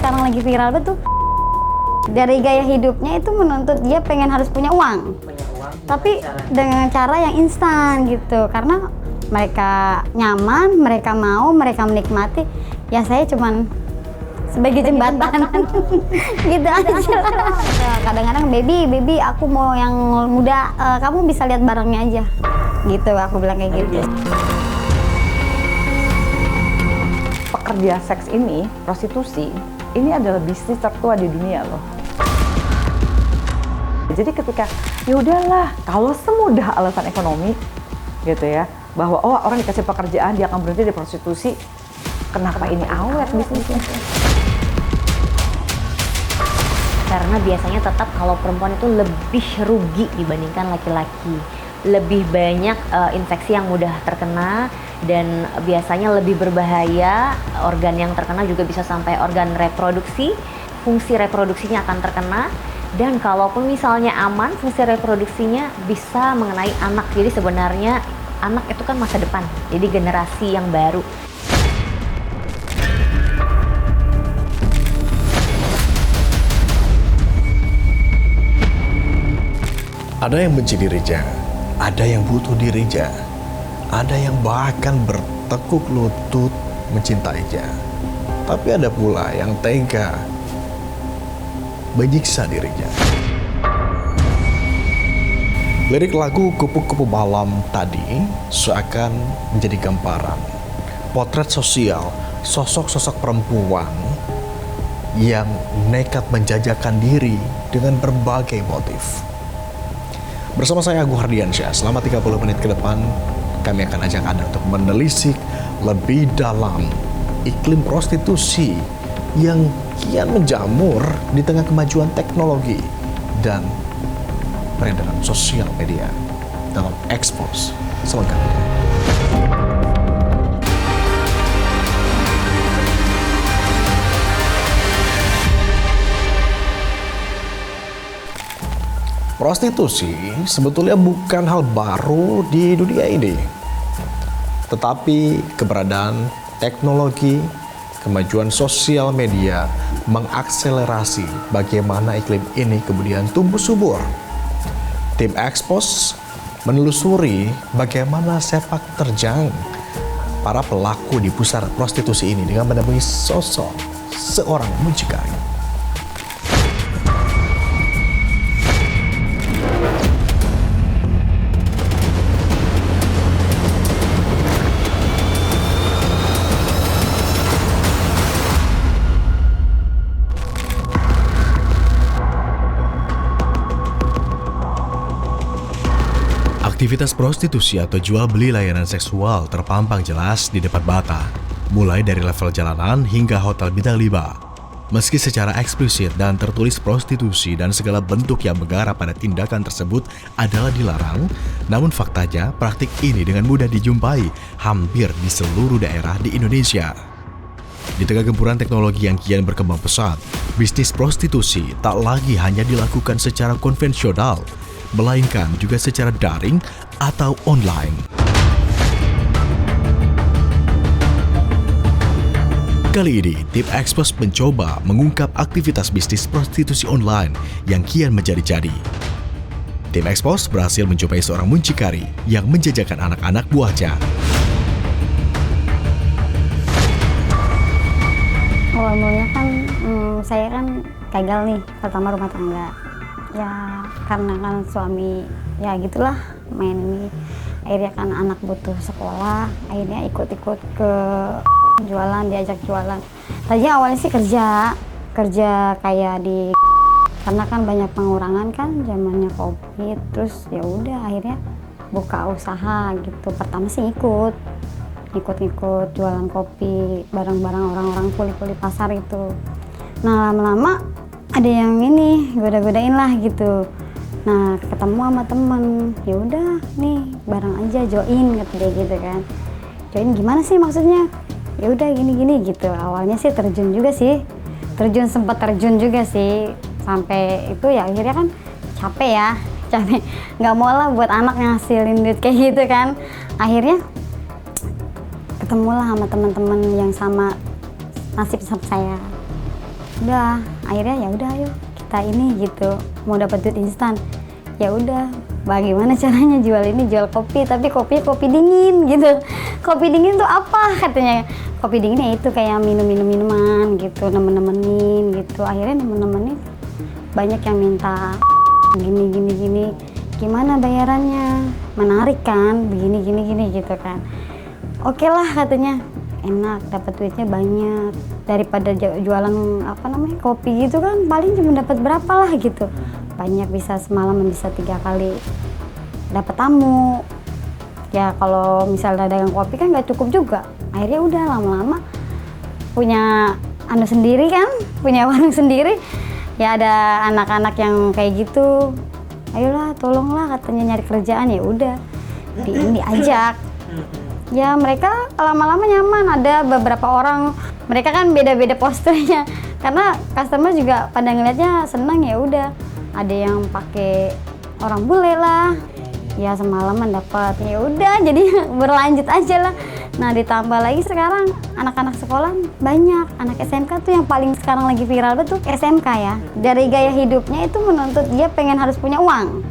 sekarang lagi viral betul. Dari gaya hidupnya itu menuntut dia pengen harus punya uang. Tapi dengan cara yang instan gitu. Karena mereka nyaman, mereka mau, mereka menikmati. Ya saya cuman sebagai jembatan. Gitu aja lah. Kadang-kadang baby aku mau yang muda, kamu bisa lihat barangnya aja. Gitu aku bilang kayak gitu. Pekerja seks ini, prostitusi, ini adalah bisnis tertua di dunia loh. Jadi ketika ya udahlah, kalau semudah alasan ekonomi gitu ya, bahwa oh orang dikasih pekerjaan dia akan berhenti di prostitusi, kenapa ini awet bisnisnya? Karena biasanya tetap kalau perempuan itu lebih rugi dibandingkan laki-laki. Lebih banyak infeksi yang mudah terkena dan biasanya lebih berbahaya. Organ yang terkena juga bisa sampai organ reproduksi, fungsi reproduksinya akan terkena. Dan kalaupun misalnya aman, fungsi reproduksinya bisa mengenai anak. Jadi sebenarnya anak itu kan masa depan, jadi generasi yang baru. Ada yang benci dirinya, ada yang butuh dirinya, ada yang bahkan bertekuk lutut mencintainya. Tapi ada pula yang tega menyiksa dirinya. Lirik lagu Kupu-Kupu Malam tadi seakan menjadi gambaran potret sosial sosok-sosok perempuan yang nekat menjajakan diri dengan berbagai motif. Bersama saya Agung Hardiansyah, selama 30 menit ke depan kami akan ajak Anda untuk menelisik lebih dalam iklim prostitusi yang kian menjamur di tengah kemajuan teknologi dan peredaran sosial media dalam Expose selengkapnya. Prostitusi sebetulnya bukan hal baru di dunia ini. Tetapi keberadaan teknologi, kemajuan sosial media mengakselerasi bagaimana iklim ini kemudian tumbuh subur. Tim Expose menelusuri bagaimana sepak terjang para pelaku di pusat prostitusi ini dengan menemui sosok seorang mucikari. Aktivitas prostitusi atau jual beli layanan seksual terpampang jelas di depan mata, mulai dari level jalanan hingga hotel bintang 5. Meski secara eksplisit dan tertulis prostitusi dan segala bentuk yang mengarah pada tindakan tersebut adalah dilarang, namun faktanya praktik ini dengan mudah dijumpai hampir di seluruh daerah di Indonesia. Di tengah gempuran teknologi yang kian berkembang pesat, bisnis prostitusi tak lagi hanya dilakukan secara konvensional, melainkan juga secara daring atau online. Kali ini, tim Expose mencoba mengungkap aktivitas bisnis prostitusi online yang kian menjadi-jadi. Tim Expose berhasil menjumpai seorang muncikari yang menjajakan anak-anak buahnya. Awal mulanya kan saya kan gagal nih pertama rumah tangga. Ya karena kan suami ya gitulah main ini. Akhirnya kan anak butuh sekolah, akhirnya ikut-ikut ke jualan, diajak jualan. Tadinya awalnya sih kerja kayak di, karena kan banyak pengurangan kan zamannya COVID, terus ya udah akhirnya buka usaha gitu. Pertama sih ikut jualan kopi, barang-barang orang-orang kuli-kuli pasar itu. Nah lama-lama ada yang ini goda-godain lah gitu. Nah ketemu sama temen, ya udah nih barang aja join kata dia gitu kan. Join gimana sih maksudnya? Ya udah gini-gini gitu. Awalnya sih sempat terjun juga sih sampai itu ya akhirnya kan capek nggak mau lah buat anak ngasilin duit kayak gitu kan. Akhirnya ketemulah sama teman-teman yang sama nasib sama saya. Udah, akhirnya ya udah ayo kita ini gitu, mau dapat duit instan. Ya udah, bagaimana caranya jual ini, jual kopi, tapi kopinya kopi dingin gitu. Kopi dingin tuh apa katanya? Kopi dinginnya itu kayak minuman gitu, nemen-nemenin gitu. Akhirnya nemen-nemenin banyak yang minta gini. Gimana bayarannya? Menarik kan? Begini gitu kan. Oke lah katanya. Enak, dapat duitnya banyak daripada jualan kopi gitu kan, paling cuma dapat berapa lah gitu. Banyak, bisa semalam bisa 3 kali dapat tamu. Ya kalau misalnya dagang kopi kan nggak cukup juga. Akhirnya udah lama-lama punya sendiri kan, punya warung sendiri. Ya ada anak-anak yang kayak gitu. Ayolah, tolonglah katanya nyari kerjaan. Ya udah, diajak. Ya mereka lama-lama nyaman. Ada beberapa orang, mereka kan beda-beda posturnya. Karena customer juga pada ngeliatnya senang, ya udah. Ada yang pakai orang bule lah. Ya semalaman dapat. Ya udah, jadi berlanjut aja lah. Nah ditambah lagi sekarang anak-anak sekolah banyak. Anak SMK tuh yang paling sekarang lagi viral betul SMK ya. Dari gaya hidupnya itu menuntut dia pengen harus punya uang.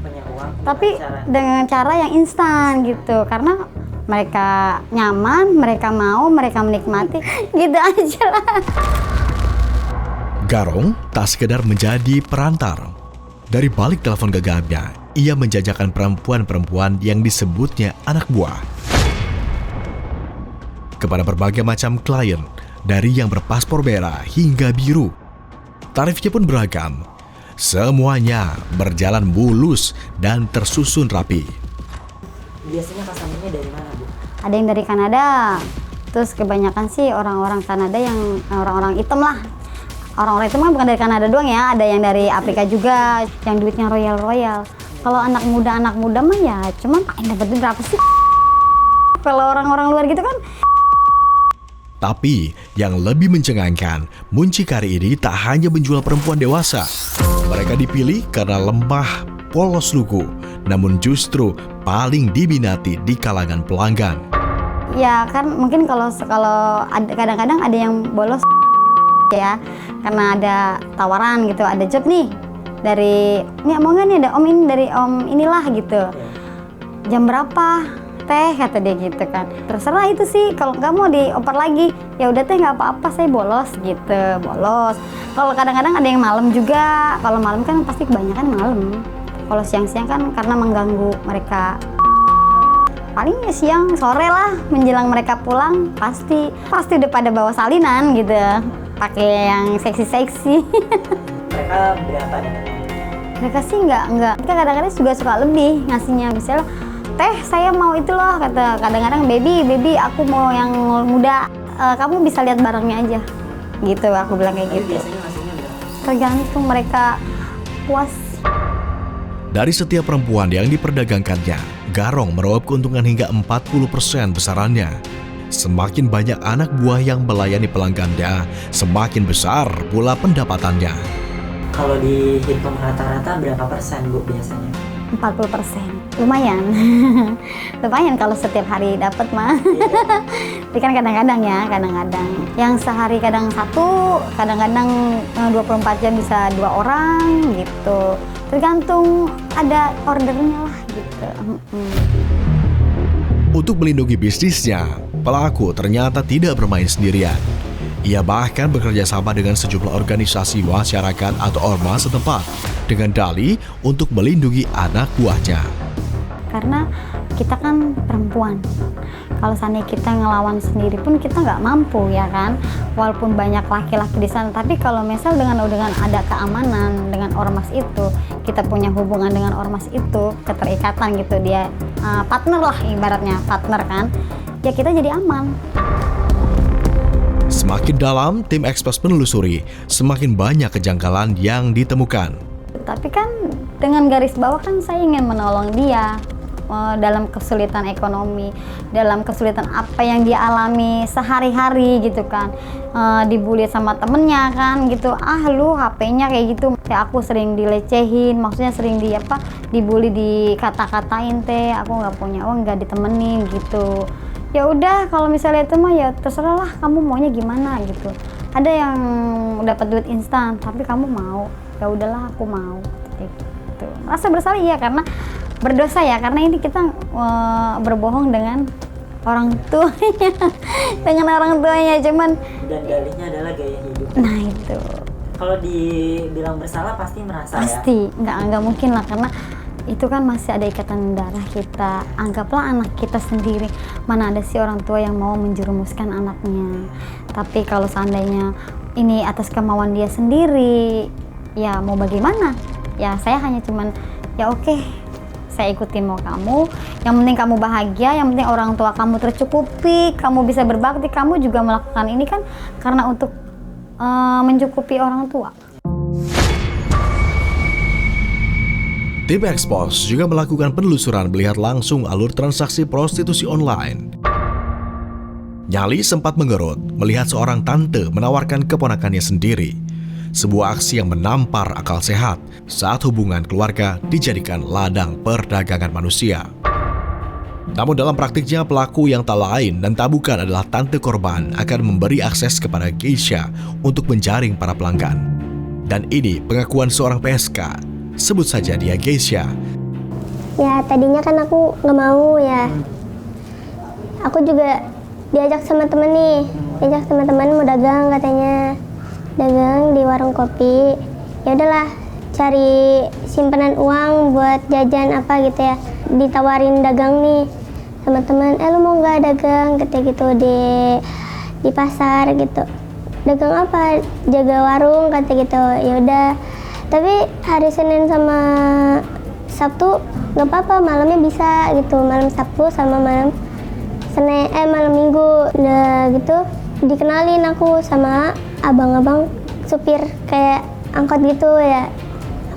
Tapi dengan cara yang instan gitu. Karena mereka nyaman, mereka mau, mereka menikmati, gitu aja lah. Garong tak sekedar menjadi perantar. Dari balik telepon genggamnya, ia menjajakan perempuan-perempuan yang disebutnya anak buah kepada berbagai macam klien, dari yang berpaspor merah hingga biru. Tarifnya pun beragam. Semuanya berjalan mulus dan tersusun rapi. Biasanya customer-nya dari mana, Bu? Ada yang dari Kanada, terus kebanyakan sih orang-orang Kanada yang orang-orang hitam lah. Orang-orang hitam kan bukan dari Kanada doang ya, ada yang dari Afrika juga, yang duitnya royal-royal. Kalau anak muda mah ya cuman dapat duit berapa sih? Kalau orang-orang luar gitu kan. Tapi yang lebih mencengangkan, muncikari ini tak hanya menjual perempuan dewasa. Mereka dipilih karena lemah, polos lugu, namun justru paling diminati di kalangan pelanggan. Ya kan mungkin kalau kadang-kadang ada yang bolos ya, karena ada tawaran gitu, ada job nih dari ini, mau nggak nih, ada om ini dari om inilah gitu. Jam berapa teh, kata dia gitu kan. Terserah itu sih, kalau nggak mau dioper lagi ya udah teh, nggak apa-apa, saya bolos gitu, bolos. Kalau kadang-kadang ada yang malam juga, kalau malam kan pasti kebanyakan malam. Kalau siang-siang kan karena mengganggu mereka. Paling ya siang, sore lah, menjelang mereka pulang pasti udah pada bawa salinan gitu, pakai yang seksi-seksi. Mereka berapa nih? Mereka sih nggak. Mereka kadang-kadang juga suka lebih ngasihnya, misalnya teh saya mau itu loh, kata kadang-kadang baby aku mau yang muda, kamu bisa lihat barangnya aja gitu, aku bilang kayak gitu. Biasanya ngasihnya berapa? Tergantung mereka puas. Dari setiap perempuan yang diperdagangkannya, Garong meraup keuntungan hingga 40% besarannya. Semakin banyak anak buah yang melayani pelanggannya, semakin besar pula pendapatannya. Kalau dihitung rata-rata berapa persen, Bu, biasanya? 40%. Lumayan. Lumayan kalau setiap hari dapat mah. Tapi kan kadang-kadang ya, kadang-kadang. Yang sehari kadang satu, kadang-kadang 24 jam bisa 2 orang gitu. Tergantung ada ordernya lah gitu. Untuk melindungi bisnisnya, pelaku ternyata tidak bermain sendirian. Ia bahkan bekerja sama dengan sejumlah organisasi masyarakat atau ormas setempat dengan dalih untuk melindungi anak buahnya. Karena kita kan perempuan. Kalau seandainya kita ngelawan sendiri pun kita nggak mampu ya kan. Walaupun banyak laki-laki di sana, tapi kalau misal dengan ada keamanan dengan ormas itu, kita punya hubungan dengan ormas itu, keterikatan gitu, dia partner lah ibaratnya, partner kan, ya kita jadi aman. Semakin dalam, tim ekspres menelusuri, semakin banyak kejanggalan yang ditemukan. Tapi kan dengan garis bawah kan saya ingin menolong dia dalam kesulitan ekonomi, dalam kesulitan apa yang dia alami sehari-hari gitu kan. Dibully sama temennya kan gitu, lu HP-nya kayak gitu. Ya aku sering dilecehin, maksudnya sering dibully, dikata-katain teh, aku nggak punya uang, nggak ditemenin gitu. Ya udah, kalau misalnya itu mah ya terserah lah, kamu maunya gimana gitu. ada yang dapat duit instan tapi kamu mau, ya udahlah aku mau gitu. Rasa bersalah ya, karena berdosa ya, karena ini kita berbohong dengan orang tuanya dengan orang tuanya, cuman Dan dalihnya adalah gaya hidup. nah itu Kalau dibilang bersalah pasti merasa ya. pasti nggak mungkin lah, karena itu kan masih ada ikatan darah kita. Anggaplah anak kita sendiri, mana ada sih orang tua yang mau menjerumuskan anaknya. Tapi kalau seandainya ini atas kemauan dia sendiri, ya mau bagaimana, ya saya hanya cuman ya oke, saya ikutin mau kamu, yang penting kamu bahagia, yang penting orang tua kamu tercukupi, kamu bisa berbakti, kamu juga melakukan ini kan karena untuk mencukupi orang tua. Tim Expose juga melakukan penelusuran melihat langsung alur transaksi prostitusi online. Nyali sempat menggerut melihat seorang tante menawarkan keponakannya sendiri. Sebuah aksi yang menampar akal sehat saat hubungan keluarga dijadikan ladang perdagangan manusia. Namun dalam praktiknya pelaku yang tak lain dan tak bukan adalah tante korban akan memberi akses kepada Geisha untuk menjaring para pelanggan. Dan ini pengakuan seorang PSK. Sebut saja dia Geisha. Ya tadinya kan aku nggak mau ya. Aku juga diajak sama temen nih, diajak sama temen mau dagang katanya, dagang di warung kopi. Ya udahlah, cari simpanan uang buat jajan apa gitu ya. Ditawarin dagang nih sama temen, lu mau nggak dagang kata gitu di pasar gitu. Dagang apa? Jaga warung kata gitu. Ya udah. Tapi hari Senin sama Sabtu nggak apa-apa, malamnya bisa gitu, malam Sabtu sama malam malam Minggu. Udah gitu dikenalin aku sama abang-abang supir kayak angkot gitu ya.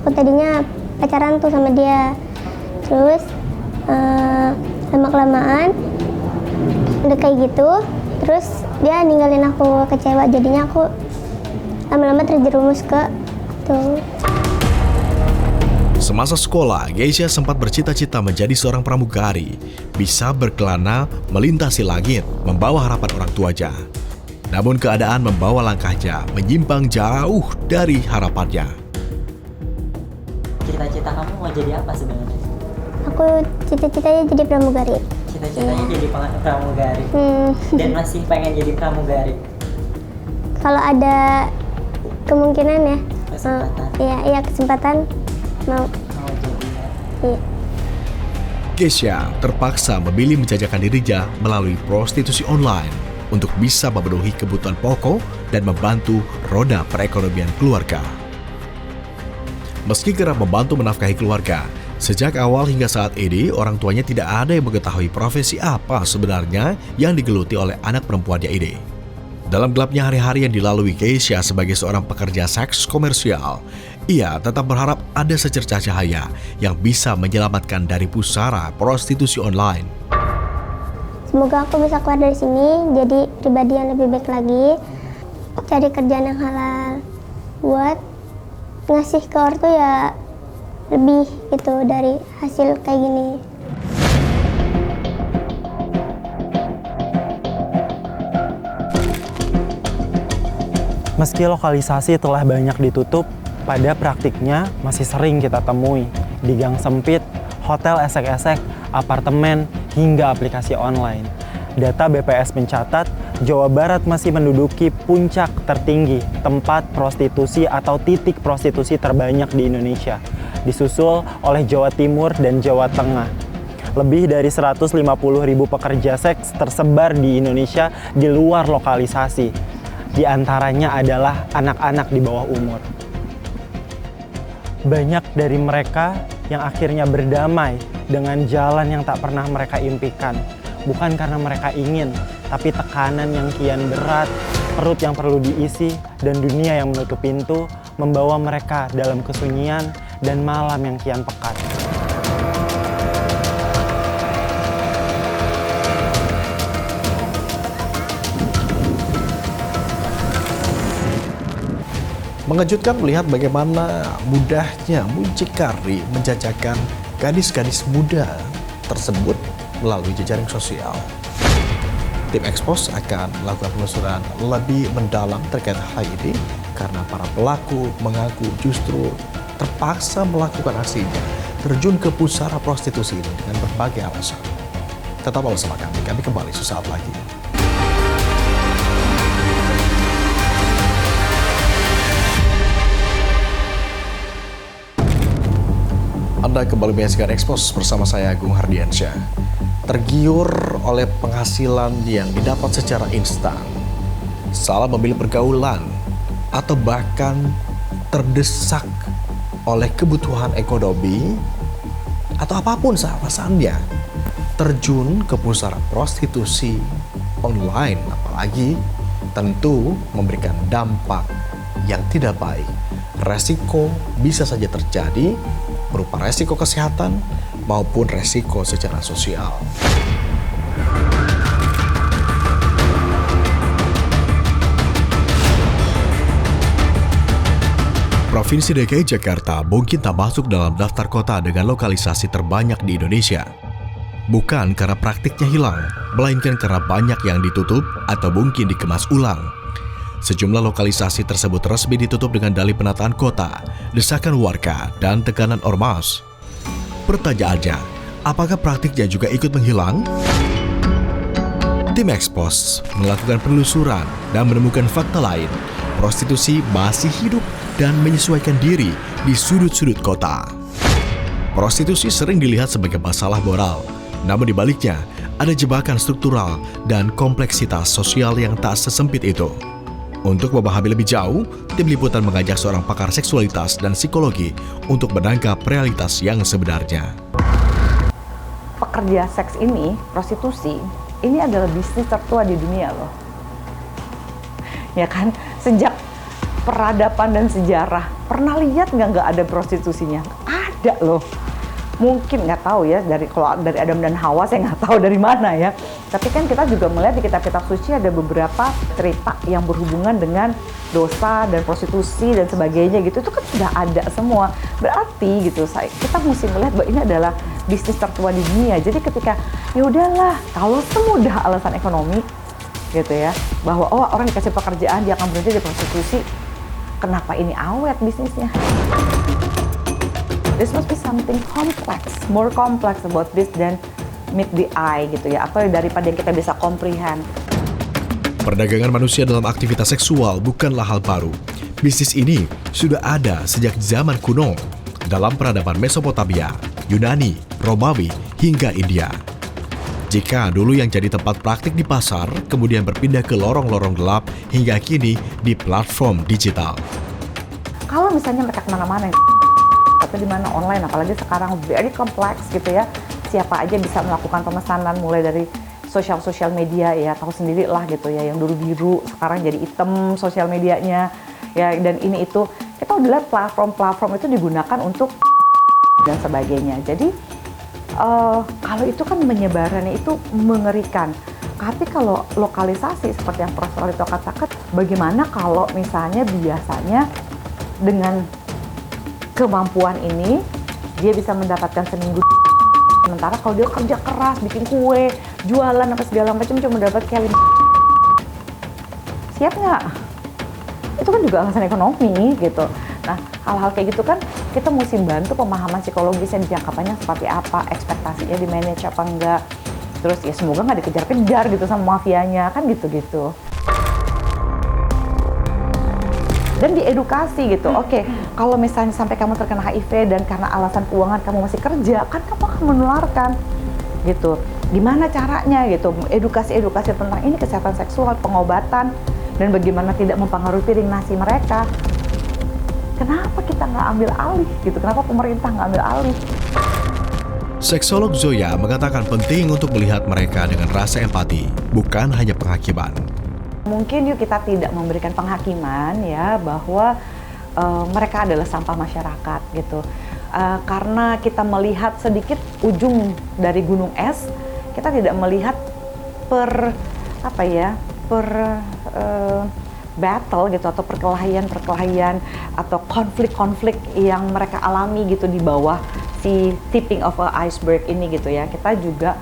Aku tadinya pacaran tuh sama dia. Terus lama-kelamaan udah kayak gitu, terus dia ninggalin aku, kecewa, jadinya aku lama-lama terjerumus ke tuh. Semasa sekolah, Geisha sempat bercita-cita menjadi seorang pramugari, bisa berkelana melintasi langit, membawa harapan orang tuanya. Namun keadaan membawa langkahnya menyimpang jauh dari harapannya. Cita-cita kamu mau jadi apa sebenarnya? Aku cita-citanya jadi pramugari. Cita-citanya jadi pramugari. Dan masih pengen jadi pramugari. Kalau ada kemungkinan ya, Kesempatan. iya kesempatan mau. Mau jadi ya. Iya. Geisha terpaksa memilih menjajakan dirinya melalui prostitusi online untuk bisa memenuhi kebutuhan pokok dan membantu roda perekonomian keluarga. Meski kerap membantu menafkahi keluarga, sejak awal hingga saat ini orang tuanya tidak ada yang mengetahui profesi apa sebenarnya yang digeluti oleh anak perempuannya ini. Dalam gelapnya hari-hari yang dilalui Geisha sebagai seorang pekerja seks komersial, ia tetap berharap ada secercah cahaya yang bisa menyelamatkan dari pusara prostitusi online. Semoga aku bisa keluar dari sini jadi pribadi yang lebih baik lagi, cari kerjaan yang halal buat ngasih ke ortu ya lebih gitu dari hasil kayak gini. Meski lokalisasi telah banyak ditutup, pada praktiknya masih sering kita temui di gang sempit, hotel esek-esek, apartemen, hingga aplikasi online. Data BPS mencatat, Jawa Barat masih menduduki puncak tertinggi tempat prostitusi atau titik prostitusi terbanyak di Indonesia, disusul oleh Jawa Timur dan Jawa Tengah. Lebih dari 150.000 pekerja seks tersebar di Indonesia di luar lokalisasi. Di antaranya adalah anak-anak di bawah umur. Banyak dari mereka yang akhirnya berdamai dengan jalan yang tak pernah mereka impikan. Bukan karena mereka ingin, tapi tekanan yang kian berat, perut yang perlu diisi, dan dunia yang menutup pintu membawa mereka dalam kesunyian dan malam yang kian pekat. Mengejutkan melihat bagaimana mudahnya muncikari menjajakan gadis-gadis muda tersebut melalui jejaring sosial. Tim Expose akan melakukan penelusuran lebih mendalam terkait hal ini karena para pelaku mengaku justru terpaksa melakukan aksinya terjun ke pusara prostitusi ini dengan berbagai alasan. Tetaplah bersama kami kembali sesaat lagi. Anda kembali menyaksikan Expose bersama saya Agung Hardiansyah. Tergiur oleh penghasilan yang didapat secara instan, salah memilih pergaulan, atau bahkan terdesak oleh kebutuhan ekonomi, atau apapun alasannya, terjun ke pusara prostitusi online, apalagi tentu memberikan dampak yang tidak baik. Resiko bisa saja terjadi berupa resiko kesehatan maupun resiko secara sosial. Provinsi DKI Jakarta mungkin tak masuk dalam daftar kota dengan lokalisasi terbanyak di Indonesia. Bukan karena praktiknya hilang, melainkan karena banyak yang ditutup atau mungkin dikemas ulang. Sejumlah lokalisasi tersebut resmi ditutup dengan dalih penataan kota, desakan warga, dan tekanan ormas. Pertanyaannya, apakah praktiknya juga ikut menghilang? Tim Expose melakukan penelusuran dan menemukan fakta lain. Prostitusi masih hidup dan menyesuaikan diri di sudut-sudut kota. Prostitusi sering dilihat sebagai masalah moral, namun dibaliknya ada jebakan struktural dan kompleksitas sosial yang tak sesempit itu. Untuk memahami lebih jauh, tim liputan mengajak seorang pakar seksualitas dan psikologi untuk menangkap realitas yang sebenarnya. Pekerja seks ini, prostitusi, ini adalah bisnis tertua di dunia loh. Ya kan, sejak peradaban dan sejarah, pernah lihat nggak ada prostitusinya? Ada loh. Mungkin nggak tahu ya, kalau dari Adam dan Hawa saya nggak tahu dari mana ya. Tapi kan kita juga melihat di kitab-kitab suci ada beberapa cerita yang berhubungan dengan dosa dan prostitusi dan sebagainya gitu. Itu kan sudah ada semua. Berarti gitu, kita mesti melihat bahwa ini adalah bisnis tertua di dunia. Jadi ketika ya udahlah, kalau semudah alasan ekonomi gitu ya, bahwa orang dikasih pekerjaan dia akan berhenti di prostitusi, kenapa ini awet bisnisnya? This must be something complex, more complex about this than meet the eye gitu ya, atau daripada yang kita bisa comprehend. Perdagangan manusia dalam aktivitas seksual bukanlah hal baru. Bisnis ini sudah ada sejak zaman kuno dalam peradaban Mesopotamia, Yunani, Romawi, hingga India. Jika dulu yang jadi tempat praktik di pasar, kemudian berpindah ke lorong-lorong gelap hingga kini di platform digital. Kalau misalnya mereka kemana-mana, atau di mana online, apalagi sekarang very complex gitu ya, siapa aja bisa melakukan pemesanan mulai dari sosial media ya, tahu sendiri lah gitu ya, yang dulu biru sekarang jadi hitam sosial medianya ya, dan ini itu kita udah lihat platform itu digunakan untuk dan sebagainya. Jadi kalau itu kan menyebarannya itu mengerikan. Tapi kalau lokalisasi seperti yang Profesor itu katakan, bagaimana kalau misalnya biasanya dengan kemampuan ini dia bisa mendapatkan seminggu, sementara kalau dia kerja keras bikin kue, jualan apa segala macam cuma dapat kali, siap nggak? Itu kan juga alasan ekonomi gitu. Nah, hal-hal kayak gitu kan kita mesti bantu pemahaman psikologisnya, jangkapannya seperti apa, ekspektasinya di manage apa enggak, terus ya semoga nggak dikejar-kejar gitu sama mafianya kan gitu-gitu. Dan diedukasi gitu, oke, kalau misalnya sampai kamu terkena HIV dan karena alasan keuangan kamu masih kerja, kan kamu akan menularkan gitu. Gimana caranya gitu, edukasi tentang ini, kesehatan seksual, pengobatan, dan bagaimana tidak mempengaruhi piring nasi mereka. Kenapa kita nggak ambil alih gitu, kenapa pemerintah nggak ambil alih? Seksolog Zoya mengatakan penting untuk melihat mereka dengan rasa empati, bukan hanya penghakiman. Mungkin yuk kita tidak memberikan penghakiman ya bahwa mereka adalah sampah masyarakat gitu. Karena kita melihat sedikit ujung dari gunung es, kita tidak melihat per battle gitu atau perkelahian atau konflik yang mereka alami gitu di bawah si tipping of a iceberg ini gitu ya. Kita juga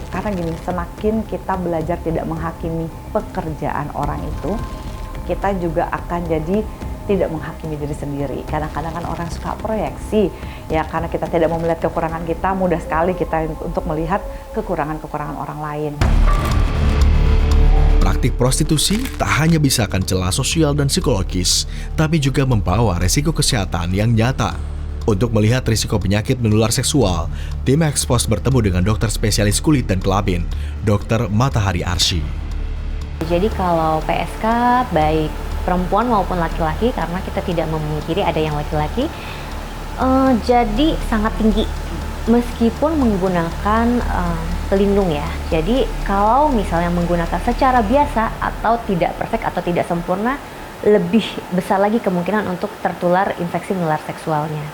karena gini, semakin kita belajar tidak menghakimi pekerjaan orang itu, kita juga akan jadi tidak menghakimi diri sendiri. Kadang-kadang kan orang suka proyeksi, ya karena kita tidak mau melihat kekurangan kita, mudah sekali kita untuk melihat kekurangan-kekurangan orang lain. Praktik prostitusi tak hanya bisa akan celah sosial dan psikologis, tapi juga membawa resiko kesehatan yang nyata. Untuk melihat risiko penyakit menular seksual, tim Expose bertemu dengan dokter spesialis kulit dan kelamin, Dr. Matahari Arsy. Jadi kalau PSK baik perempuan maupun laki-laki, karena kita tidak memungkiri ada yang laki-laki, jadi sangat tinggi meskipun menggunakan pelindung ya. Jadi kalau misalnya menggunakan secara biasa atau tidak perfect atau tidak sempurna, lebih besar lagi kemungkinan untuk tertular infeksi menular seksualnya.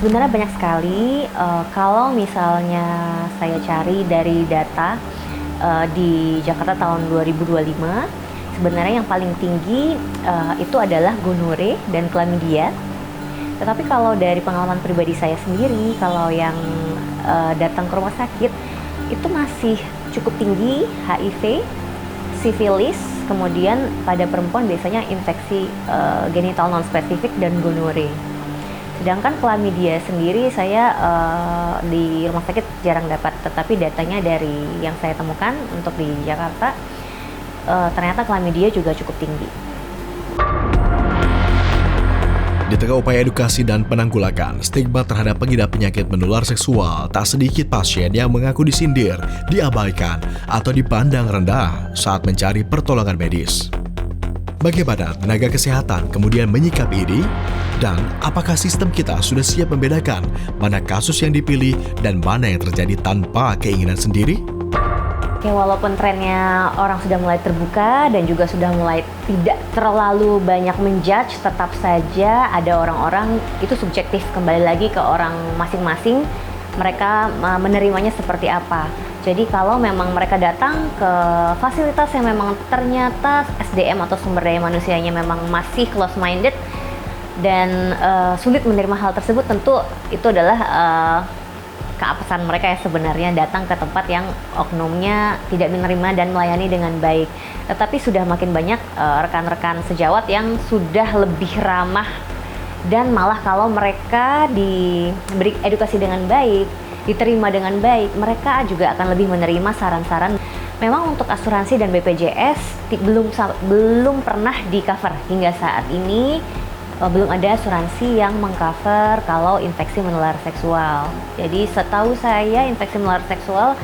Sebenarnya banyak sekali, kalau misalnya saya cari dari data di Jakarta tahun 2025, sebenarnya yang paling tinggi itu adalah gonore dan chlamydia. Tetapi kalau dari pengalaman pribadi saya sendiri, kalau yang datang ke rumah sakit itu masih cukup tinggi HIV, sifilis, kemudian pada perempuan biasanya infeksi genital non-spesifik dan gonore. Sedangkan chlamydia sendiri saya di rumah sakit jarang dapat, tetapi datanya dari yang saya temukan untuk di Jakarta, ternyata chlamydia juga cukup tinggi. Di tengah upaya edukasi dan penanggulangan stigma terhadap pengidap penyakit menular seksual, tak sedikit pasien yang mengaku disindir, diabaikan, atau dipandang rendah saat mencari pertolongan medis. Bagaimana tenaga kesehatan kemudian menyikapi ini? Dan apakah sistem kita sudah siap membedakan mana kasus yang dipilih dan mana yang terjadi tanpa keinginan sendiri? Oke, walaupun trennya orang sudah mulai terbuka dan juga sudah mulai tidak terlalu banyak menjudge, tetap saja ada orang-orang, itu subjektif, kembali lagi ke orang masing-masing, mereka menerimanya seperti apa. Jadi kalau memang mereka datang ke fasilitas yang memang ternyata SDM atau sumber daya manusianya memang masih close-minded dan sulit menerima hal tersebut, tentu itu adalah keapesan mereka ya sebenarnya datang ke tempat yang oknumnya tidak menerima dan melayani dengan baik. Tetapi sudah makin banyak rekan-rekan sejawat yang sudah lebih ramah, dan malah kalau mereka diberi edukasi dengan baik, diterima dengan baik, mereka juga akan lebih menerima saran-saran. Memang untuk asuransi dan BPJS belum pernah di cover hingga saat ini. Belum ada asuransi yang mengcover kalau infeksi menular seksual. Jadi setahu saya infeksi menular seksual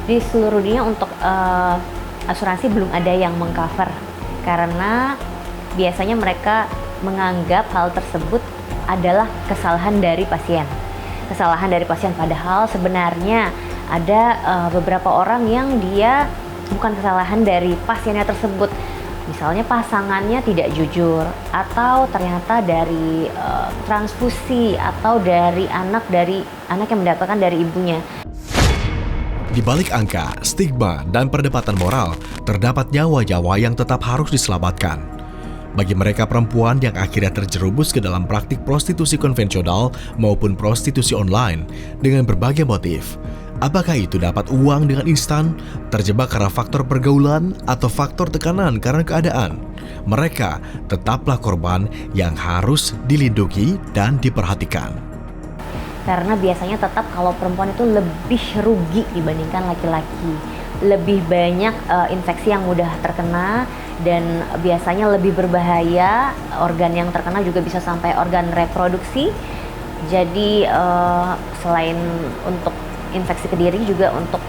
di seluruh dunia untuk asuransi belum ada yang mengcover, karena biasanya mereka menganggap hal tersebut adalah kesalahan dari pasien. Kesalahan dari pasien, padahal sebenarnya ada beberapa orang yang dia bukan kesalahan dari pasiennya tersebut. Misalnya pasangannya tidak jujur, atau ternyata dari transfusi, atau dari anak yang mendapatkan dari ibunya. Di balik angka, stigma, dan perdebatan moral, terdapat nyawa-nyawa yang tetap harus diselamatkan. Bagi mereka perempuan yang akhirnya terjerumus ke dalam praktik prostitusi konvensional maupun prostitusi online dengan berbagai motif, apakah itu dapat uang dengan instan, terjebak karena faktor pergaulan, atau faktor tekanan karena keadaan? Mereka tetaplah korban yang harus dilindungi dan diperhatikan. Karena biasanya tetap kalau perempuan itu lebih rugi dibandingkan laki-laki. Lebih banyak infeksi yang mudah terkena, dan biasanya lebih berbahaya. Organ yang terkena juga bisa sampai organ reproduksi. Jadi selain untuk infeksi ke diri, juga untuk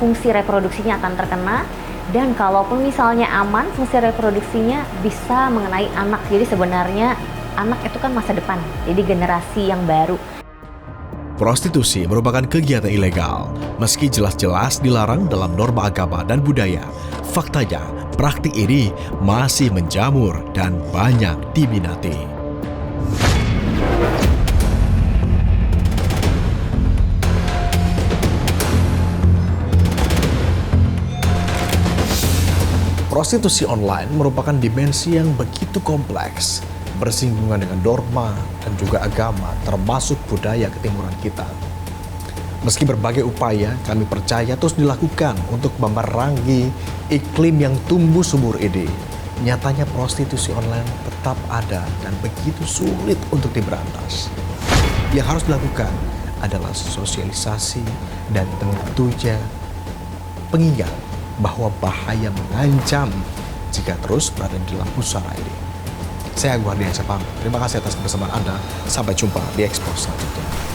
fungsi reproduksinya akan terkena. Dan kalaupun misalnya aman, fungsi reproduksinya bisa mengenai anak. Jadi sebenarnya anak itu kan masa depan, jadi generasi yang baru. Prostitusi merupakan kegiatan ilegal, meski jelas-jelas dilarang dalam norma agama dan budaya. Faktanya, praktik ini masih menjamur dan banyak diminati. Prostitusi online merupakan dimensi yang begitu kompleks. bersinggungan dengan norma dan juga agama, termasuk budaya ketimuran kita. Meski berbagai upaya kami percaya terus dilakukan untuk memerangi iklim yang tumbuh subur ini, nyatanya prostitusi online tetap ada dan begitu sulit untuk diberantas. Yang harus dilakukan adalah sosialisasi dan tentunya pengingat bahwa bahaya mengancam jika terus berada di dalam pusara ini. Saya Agung Hardiansyah pamit. Terima kasih atas kebersamaan Anda. Sampai jumpa di Expose selanjutnya.